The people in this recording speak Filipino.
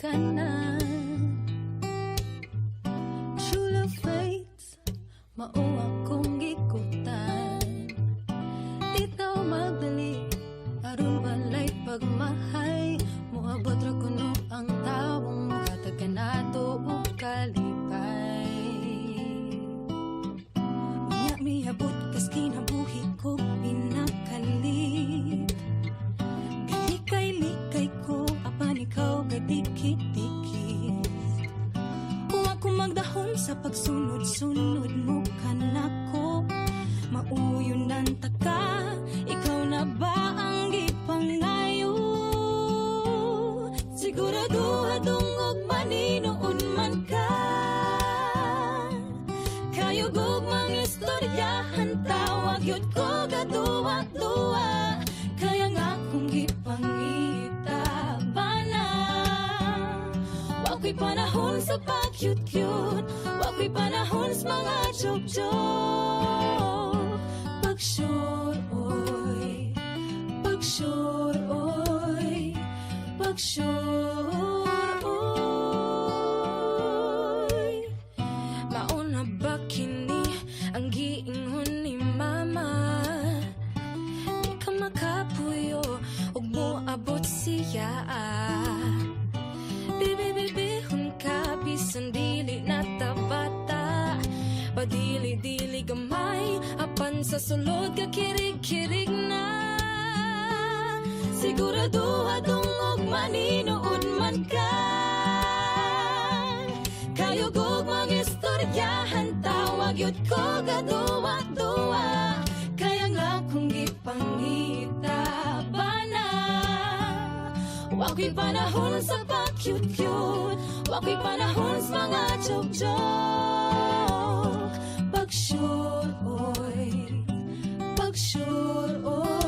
ka na. True love fates, mao akong gikutan. Di tao magdali, aron walay pagmahay. Muabot ra kuno ang tawong muhatag ka nato o kalipay. Unya miabot kas kinabuhi ko pinakalit. Likay ko, apan ikaw kadikit-dikit. Huwag ko magdahon sa pagsunod-sunod mo kanako. Mauyon ng taka, ikaw na ba ang gipangayo? Siguraduhadong og maninoon man ka. Kayugog mang istoryahan, tawag yun ko gaduwa-duwa. Kaya nga kung gipangita ba na, wako'y panahon sa pag-cute-cute, wako'y panahon sa mga joke-joke. Pag-sure, oy, pag-sure, oy, pag-sure, oy. Mauna ba kini ang giingon ni mama? Di ka makapuyo ug moabot siya. Bibibibihon ka bisan dili na tabata. Padili-dili gamay, apan sa sulod ka kirig-kirig na. Siguraduhadong og maninood man ka. Kayugog mang istoryahan, tawag yun ko gaduwa-duwa. Kaya nga kung gipangita ba na, wako'y panahon sa pag-cute-cute, wako'y panahon sa mga joke-joke. Pag-sure, oy, pag-sure, oy,